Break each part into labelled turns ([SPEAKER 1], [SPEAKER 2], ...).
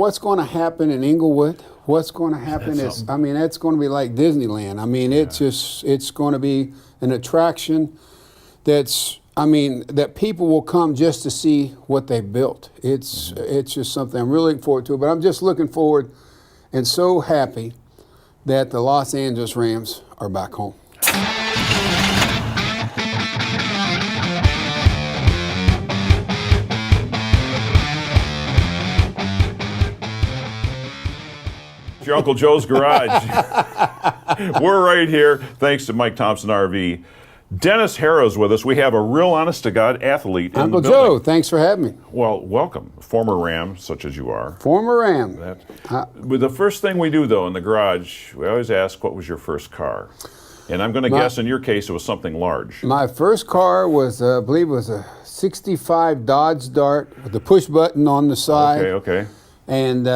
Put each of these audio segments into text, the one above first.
[SPEAKER 1] what's going to happen in Inglewood, what's going to happen is, I mean, it's going to be like Disneyland. I mean, it's going to be an attraction that people will come just to see what they built. It's just something I'm really looking forward to. But I'm just looking forward and so happy that the Los Angeles Rams are back home.
[SPEAKER 2] Your Uncle Joe's Garage. We're right here, thanks to Mike Thompson RV. Dennis Harrah's with us. We have a real honest-to-God athlete in
[SPEAKER 1] Uncle
[SPEAKER 2] the building.
[SPEAKER 1] Joe, thanks for having me.
[SPEAKER 2] Well, welcome. Former Ram, such as you are.
[SPEAKER 1] Former Ram.
[SPEAKER 2] The first thing we do, though, in the garage, we always ask, what was your first car? And I'm going to guess, in your case, it was something large.
[SPEAKER 1] My first car was, I believe it was a 65 Dodge Dart with the push button on the side.
[SPEAKER 2] Okay.
[SPEAKER 1] And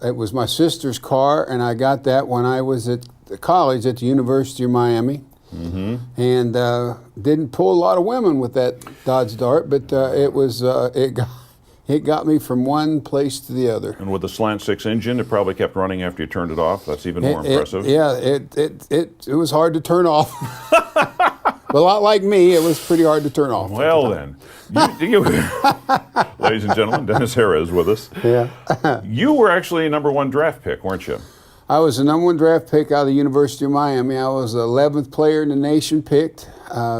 [SPEAKER 1] it was my sister's car, and I got that when I was at college at the University of Miami. Mm-hmm. And didn't pull a lot of women with that Dodge Dart, but it got me from one place to the other. And
[SPEAKER 2] with the slant six engine, it probably kept running after you turned it off. That's even more impressive.
[SPEAKER 1] It was hard to turn off. But a lot like me, it was pretty hard to turn off.
[SPEAKER 2] Well then, ladies and gentlemen, Dennis Harrah is with us.
[SPEAKER 1] Yeah.
[SPEAKER 2] You were actually a #1 draft pick, weren't you?
[SPEAKER 1] I was a #1 draft pick out of the University of Miami. I was the 11th player in the nation picked,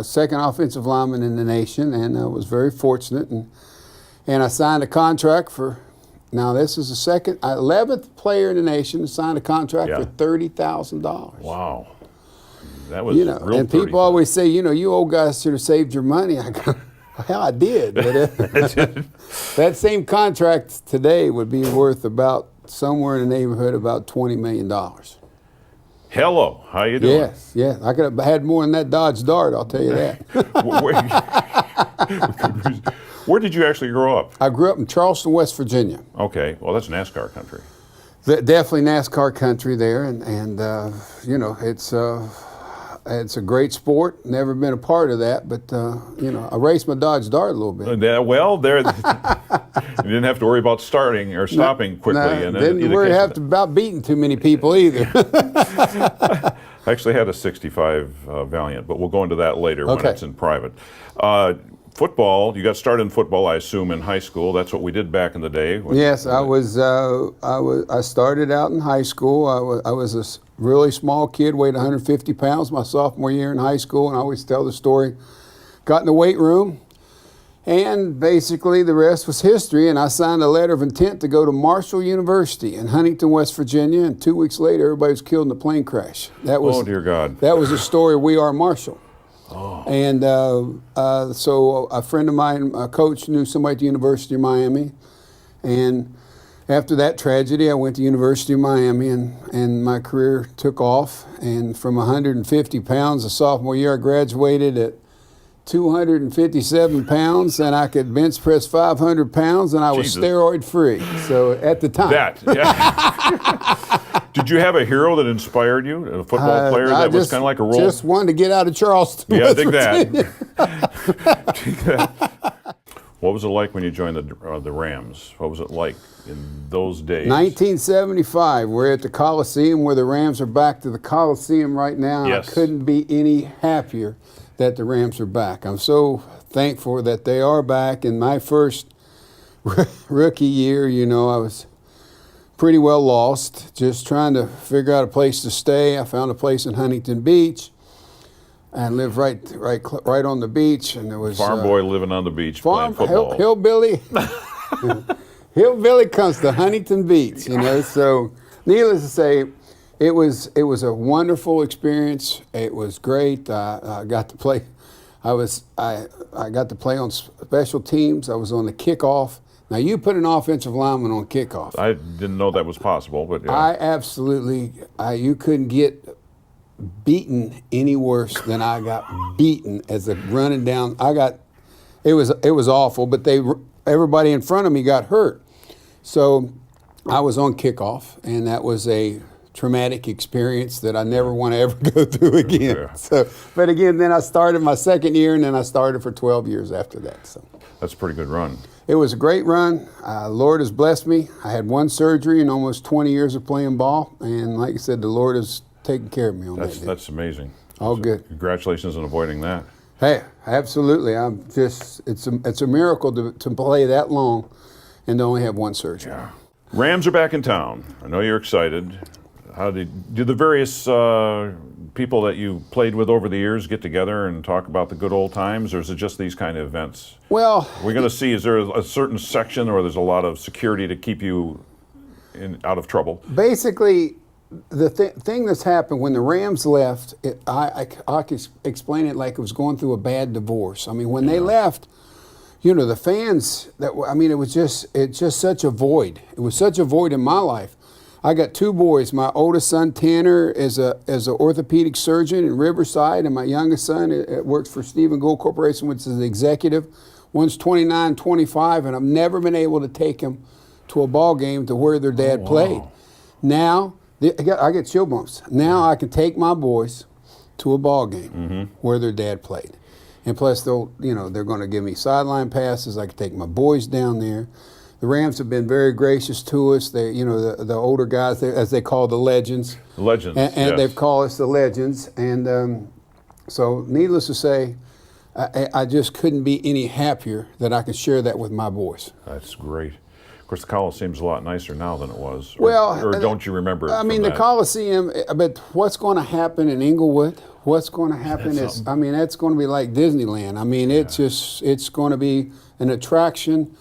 [SPEAKER 1] second offensive lineman in the nation, and I was very fortunate. And I signed a contract for, now this is the 11th player in the nation to sign a contract for $30,000.
[SPEAKER 2] Wow. That was real.
[SPEAKER 1] And people always say, you old guys should have saved your money. I go, hell, I did. But that same contract today would be worth about somewhere in the neighborhood about $20 million.
[SPEAKER 2] Hello, how you doing?
[SPEAKER 1] Yes. I could have had more than that Dodge Dart, I'll tell you that.
[SPEAKER 2] Where did you actually grow up?
[SPEAKER 1] I grew up in Charleston, West Virginia.
[SPEAKER 2] Okay, well that's NASCAR country.
[SPEAKER 1] Definitely NASCAR country there, and it's a great sport. Never been a part of that, but I raced my Dodge Dart a little bit.
[SPEAKER 2] You didn't have to worry about starting or stopping quickly.
[SPEAKER 1] No, didn't worry about beating too many people either.
[SPEAKER 2] I actually had a 65 Valiant, but we'll go into that later when it's in private. Football, you got started in football, I assume, in high school. That's what we did back in the day.
[SPEAKER 1] Yes, I started out in high school. I was a really small kid, weighed 150 pounds my sophomore year in high school, and I always tell the story. Got in the weight room, and basically the rest was history, and I signed a letter of intent to go to Marshall University in Huntington, West Virginia, and 2 weeks later everybody was killed in a plane crash.
[SPEAKER 2] Oh, dear God.
[SPEAKER 1] That was the story of We Are Marshall.
[SPEAKER 2] Oh.
[SPEAKER 1] And so a friend of mine, a coach, knew somebody at the University of Miami. And after that tragedy, I went to the University of Miami, and my career took off. And from 150 pounds the sophomore year, I graduated at 257 pounds, and I could bench press 500 pounds, and I was steroid free. So at the time.
[SPEAKER 2] Did you have a hero that inspired you, a football player that was kind of like a role?
[SPEAKER 1] Just wanted to get out of Charleston.
[SPEAKER 2] Yeah, I think that. What was it like when you joined the Rams? What was it like in those days?
[SPEAKER 1] 1975. We're at the Coliseum where the Rams are back to the Coliseum right now.
[SPEAKER 2] Yes.
[SPEAKER 1] I couldn't be any happier that the Rams are back. I'm so thankful that they are back. In my first rookie year, I was pretty well lost, just trying to figure out a place to stay. I found a place in Huntington Beach. I lived right on the beach, and there was
[SPEAKER 2] farm boy living on the beach playing football.
[SPEAKER 1] Hillbilly comes to Huntington Beach, So, needless to say, it was a wonderful experience. It was great. I got to play. I got to play on special teams. I was on the kickoff. Now, you put an offensive lineman on kickoff.
[SPEAKER 2] I didn't know that was possible, but yeah.
[SPEAKER 1] I absolutely. You couldn't get beaten any worse than I got beaten as a running down. It was awful, but everybody in front of me got hurt. So I was on kickoff, and that was a traumatic experience that I never want to ever go through again.
[SPEAKER 2] Yeah.
[SPEAKER 1] But again, then I started my second year, and then I started for 12 years after that. So
[SPEAKER 2] that's a pretty good run.
[SPEAKER 1] It was a great run. Lord has blessed me. I had one surgery in almost 20 years of playing ball, and like I said, the Lord has taken care of me on that.
[SPEAKER 2] That's amazing.
[SPEAKER 1] All good.
[SPEAKER 2] Congratulations on avoiding that.
[SPEAKER 1] Hey, absolutely. It's a miracle to play that long and to only have one surgery.
[SPEAKER 2] Yeah. Rams are back in town. I know you're excited. How did the various people that you played with over the years get together and talk about the good old times, or is it just these kind of events?
[SPEAKER 1] Well,
[SPEAKER 2] we're going to see, is there a certain section or there's a lot of security to keep you out of trouble?
[SPEAKER 1] Basically, the thing that's happened when the Rams left, I could explain it like it was going through a bad divorce. I mean, when they left, the fans, it's just such a void. It was such a void in my life. I got two boys. My oldest son, Tanner, is an orthopedic surgeon in Riverside, and my youngest son works for Stephen Gould Corporation, which is an executive. One's 29, 25, and I've never been able to take them to a ball game to where their dad played. Now, I get chill bumps. Now I can take my boys to a ball game where their dad played. And plus, they're going to give me sideline passes. I can take my boys down there. The Rams have been very gracious to us. They, the older guys, as they call the legends.
[SPEAKER 2] Legends,
[SPEAKER 1] and
[SPEAKER 2] yes.
[SPEAKER 1] They've called us the legends. And so, needless to say, I just couldn't be any happier that I could share that with my boys.
[SPEAKER 2] That's great. Of course, the Coliseum's a lot nicer now than it was.
[SPEAKER 1] Or
[SPEAKER 2] don't you remember?
[SPEAKER 1] I mean, the Coliseum. But what's going to happen in Inglewood? What's going to happen is, that's going to be like Disneyland. I mean, it's going to be an attraction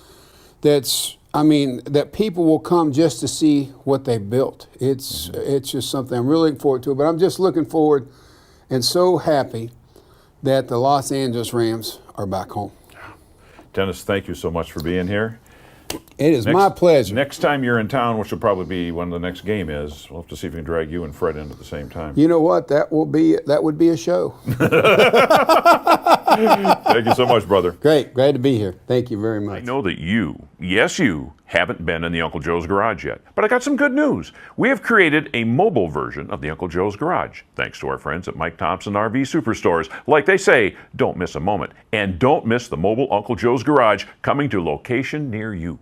[SPEAKER 1] that people will come just to see what they built. It's just something I'm really looking forward to. But I'm just looking forward and so happy that the Los Angeles Rams are back home.
[SPEAKER 2] Dennis, thank you so much for being here.
[SPEAKER 1] It is my pleasure.
[SPEAKER 2] Next time you're in town, which will probably be when the next game is, we'll have to see if we can drag you and Fred in at the same time.
[SPEAKER 1] You know what? That would be a show.
[SPEAKER 2] Thank you so much, brother.
[SPEAKER 1] Great. Glad to be here. Thank you very much.
[SPEAKER 2] I know that yes, you haven't been in the Uncle Joe's Garage yet, but I got some good news. We have created a mobile version of the Uncle Joe's Garage, thanks to our friends at Mike Thompson RV Superstores. Like they say, don't miss a moment, and don't miss the mobile Uncle Joe's Garage coming to location near you.